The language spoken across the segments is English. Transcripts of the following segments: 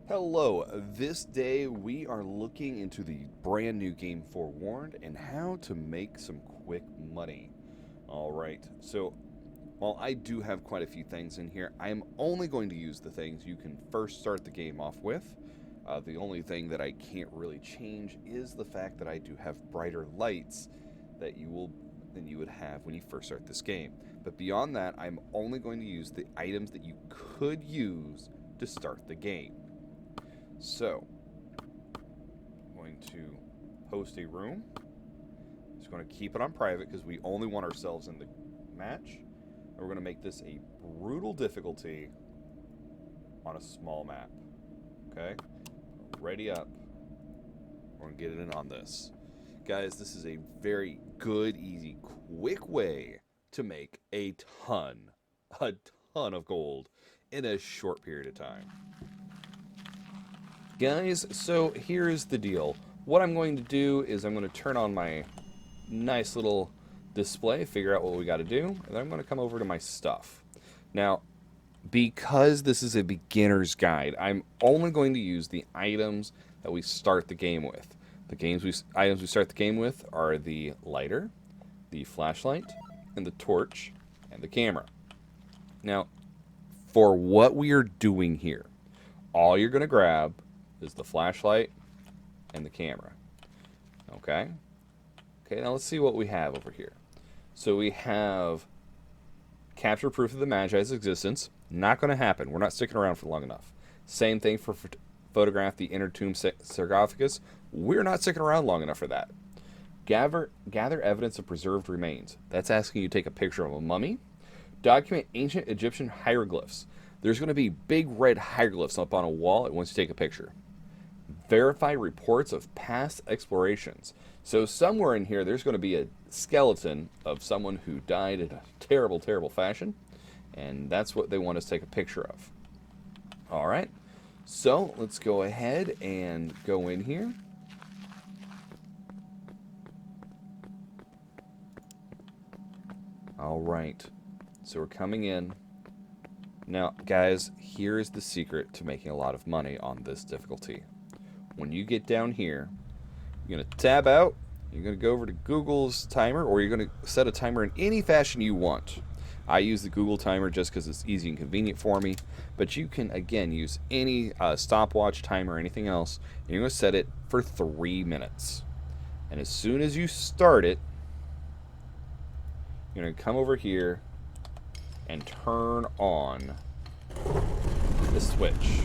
Hello, this day we are looking into the brand new game Forewarned and how to make some quick money. Alright, so while I do have quite a few things in here, I am only going to use the things you can first start the game off with. The only thing that I can't really change is the fact that I do have brighter lights than you would have when you first start this game. But beyond that, I'm only going to use the items that you could use to start the game. So, I'm going to host a room. Just going to keep it on private because we only want ourselves in the match. And we're going to make this a brutal difficulty on a small map. Okay? Ready up. We're going to get in on this. Guys, this is a very good, easy, quick way to make a ton of gold in a short period of time. Guys, so here's the deal. What I'm going to do is I'm going to turn on my nice little display, figure out what we got to do, and then I'm going to come over to my stuff. Now, because this is a beginner's guide, I'm only going to use the items that we start the game with. The items we start the game with are the lighter, the flashlight, and the torch, and the camera. Now, for what we are doing here, all you're going to grab is the flashlight and the camera. Okay? Okay, now let's see what we have over here. So we have capture proof of the Magi's existence. Not going to happen. We're not sticking around for long enough. Same thing for photograph the inner tomb sarcophagus. We're not sticking around long enough for that. Gather evidence of preserved remains. That's asking you to take a picture of a mummy. Document ancient Egyptian hieroglyphs. There's going to be big red hieroglyphs up on a wall once you take a picture. Verify reports of past explorations. So somewhere in here, there's going to be a skeleton of someone who died in a terrible, terrible fashion. And that's what they want us to take a picture of. All right. So let's go ahead and go in here. All right. So we're coming in. Now, guys, here's the secret to making a lot of money on this difficulty. When you get down here, you're going to tab out, you're going to go over to Google's timer, or you're going to set a timer in any fashion you want. I use the Google timer just because it's easy and convenient for me, but you can, again, use any stopwatch timer or anything else, and you're going to set it for 3 minutes. And as soon as you start it, you're going to come over here and turn on the switch.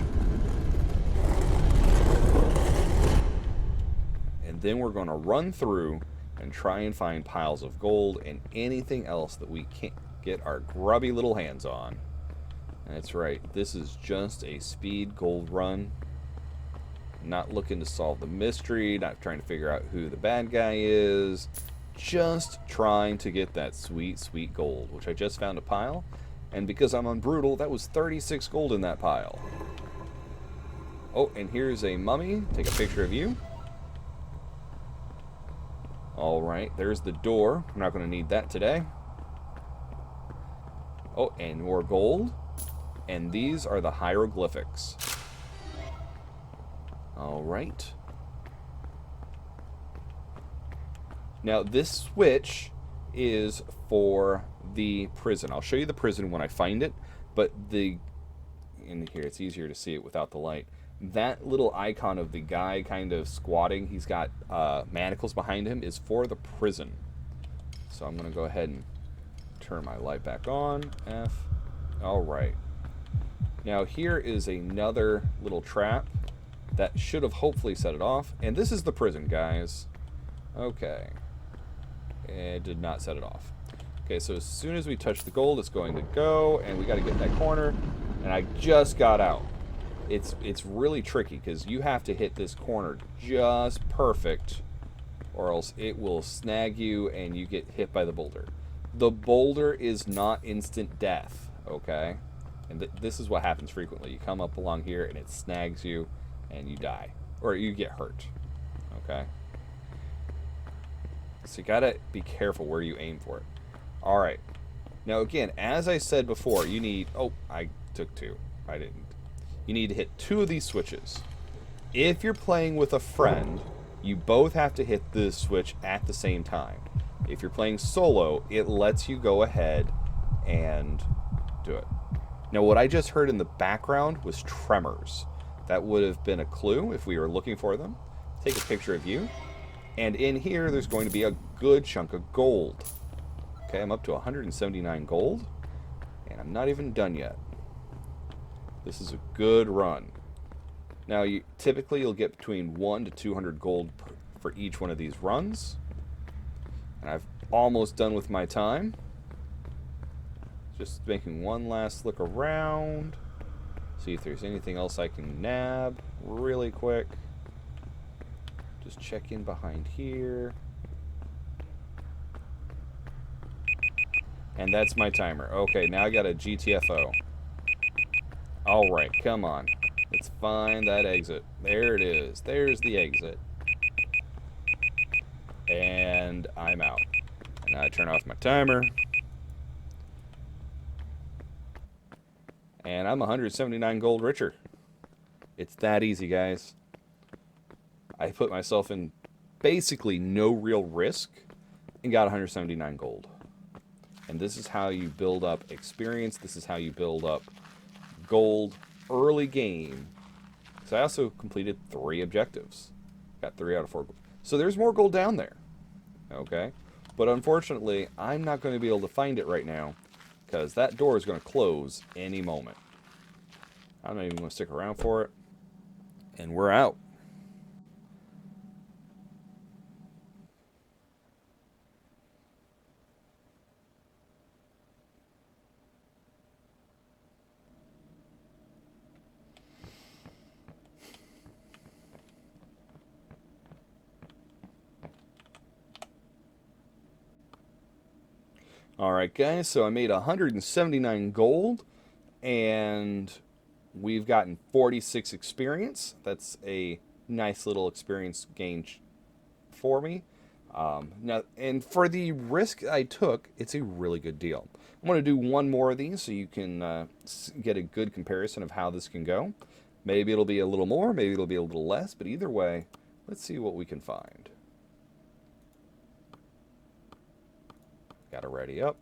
And then we're going to run through and try and find piles of gold and anything else that we can't get our grubby little hands on. That's right, this is just a speed gold run. Not looking to solve the mystery, not trying to figure out who the bad guy is. Just trying to get that sweet, sweet gold, which I just found a pile. And because I'm on brutal, that was 36 gold in that pile. Oh, and here's a mummy. Take a picture of you. Alright, there's the door. We're not going to need that today. Oh, and more gold. And these are the hieroglyphics. Alright. Now, this switch is for the prison. I'll show you the prison when I find it, but in here, it's easier to see it without the light. That little icon of the guy kind of squatting, he's got manacles behind him, is for the prison. So I'm going to go ahead and turn my light back on. F. Alright. Now here is another little trap that should have hopefully set it off. And this is the prison, guys. Okay. It did not set it off. Okay, so as soon as we touch the gold, it's going to go, and we got to get in that corner. And I just got out. It's really tricky because you have to hit this corner just perfect, or else it will snag you and you get hit by the boulder. The boulder is not instant death, okay? And this is what happens frequently. You come up along here and it snags you and you die, or you get hurt, okay? So you gotta be careful where you aim for it. All right. Now again, as I said before, you need. Oh, I took 2. I didn't. you need to hit 2 of these switches. If you're playing with a friend, you both have to hit the switch at the same time. If you're playing solo, it lets you go ahead and do it. Now, what I just heard in the background was tremors. That would have been a clue if we were looking for them. Take a picture of you. And in here, there's going to be a good chunk of gold. Okay, I'm up to 179 gold. And I'm not even done yet. This is a good run. Now, typically you'll get between 1 to 200 gold for each one of these runs. And I've almost done with my time. Just making one last look around. See if there's anything else I can nab really quick. Just check in behind here. And that's my timer. Okay, now I got a GTFO. Alright, come on. Let's find that exit. There it is. There's the exit. And I'm out. And now I turn off my timer. And I'm 179 gold richer. It's that easy, guys. I put myself in basically no real risk and got 179 gold. And this is how you build up experience. This is how you build up gold early game. So I also completed 3 objectives. Got 3 out of 4 gold. So there's more gold down there. Okay? But unfortunately, I'm not going to be able to find it right now because that door is going to close any moment. I'm not even going to stick around for it. And we're out. Alright guys, so I made 179 gold, and we've gotten 46 experience. That's a nice little experience gain for me. Now, and for the risk I took, it's a really good deal. I'm going to do one more of these so you can get a good comparison of how this can go. Maybe it'll be a little more, maybe it'll be a little less, but either way, let's see what we can find. Got to ready up.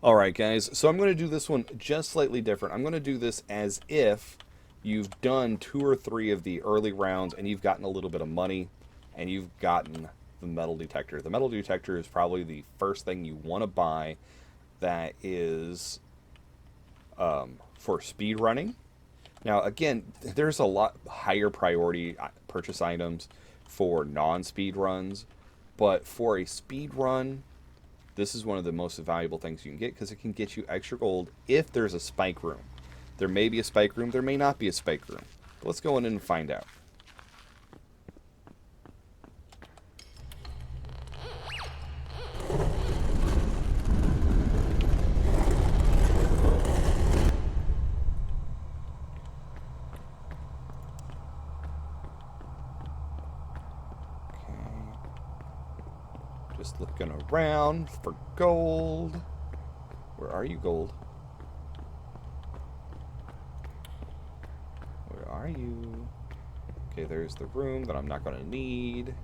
Alright guys, so I'm going to do this one just slightly different. I'm going to do this as if you've done 2 or 3 of the early rounds and you've gotten a little bit of money and you've gotten the metal detector. The metal detector is probably the first thing you want to buy that is for speed running. Now again, there's a lot higher priority purchase items for non-speed runs, but for a speed run, this is one of the most valuable things you can get because it can get you extra gold if there's a spike room. There may be a spike room, there may not be a spike room. But let's go in and find out. Just looking around for gold. Where are you, gold? Where are you? Okay, there's the room that I'm not going to need.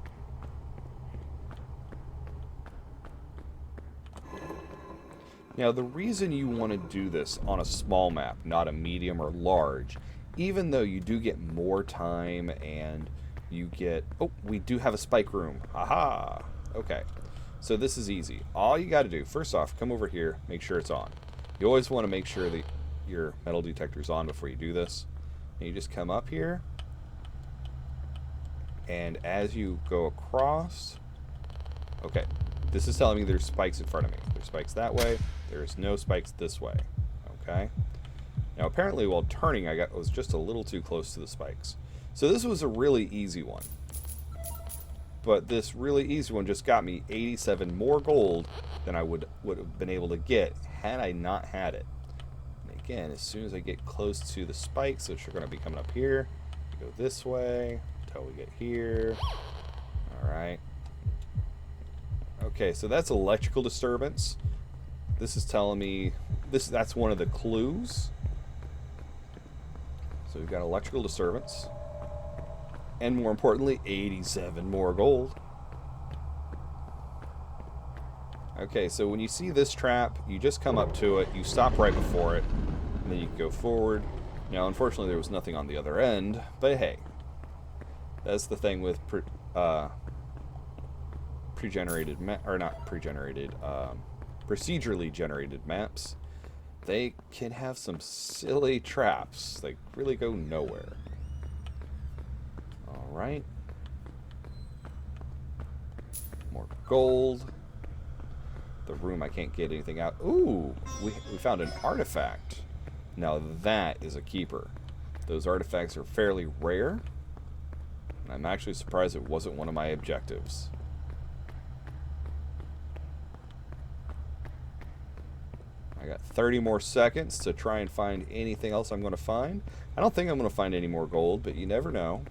Now, the reason you want to do this on a small map, not a medium or large, even though you do get more time and you get... Oh, we do have a spike room. Aha! Okay. So this is easy. All you got to do, first off, come over here, make sure it's on. You always want to make sure that your metal detector's on before you do this. And you just come up here, and as you go across, okay, this is telling me there's spikes in front of me. There's spikes that way, there's no spikes this way, okay? Now, apparently, while turning, I was just a little too close to the spikes. So this was a really easy one. But this really easy one just got me 87 more gold than I would have been able to get had I not had it. And again, as soon as I get close to the spikes, which are going to be coming up here, go this way until we get here. All right. Okay, so that's electrical disturbance. This is telling me that's one of the clues. So we've got electrical disturbance. And more importantly, 87 more gold. Okay, so when you see this trap, you just come up to it, you stop right before it, and then you go forward. Now, unfortunately, there was nothing on the other end, but hey, that's the thing with pre-generated or not pre-generated, procedurally generated maps. They can have some silly traps. They really go nowhere. All right. More gold. The room I can't get anything out. Ooh, we found an artifact. Now that is a keeper. Those artifacts are fairly rare. And I'm actually surprised it wasn't one of my objectives. I got 30 more seconds to try and find anything else I'm going to find. I don't think I'm going to find any more gold, but you never know.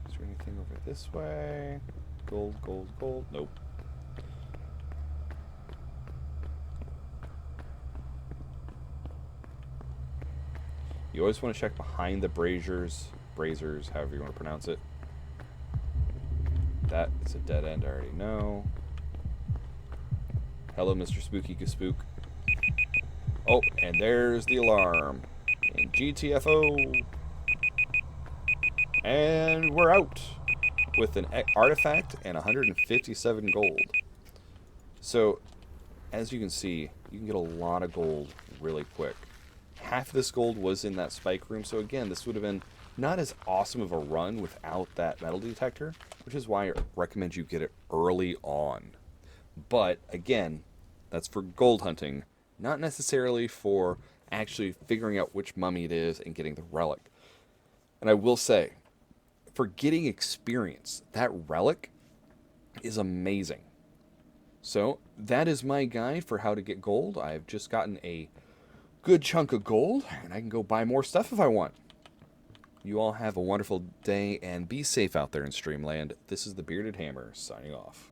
Is there anything over this way? Gold, gold, gold. Nope. You always want to check behind the braziers, however you want to pronounce it. That is a dead end, I already know. Hello, Mr. Spooky Spook. Oh, and there's the alarm. And GTFO. And we're out with an artifact and 157 gold. So, as you can see, you can get a lot of gold really quick. Half of this gold was in that spike room, so again, this would have been not as awesome of a run without that metal detector, which is why I recommend you get it early on. But, again, that's for gold hunting, not necessarily for actually figuring out which mummy it is and getting the relic. And I will say, for getting experience, that relic is amazing. So, that is my guide for how to get gold. I've just gotten a good chunk of gold, and I can go buy more stuff if I want. You all have a wonderful day, and be safe out there in Streamland. This is the Bearded Hammer, signing off.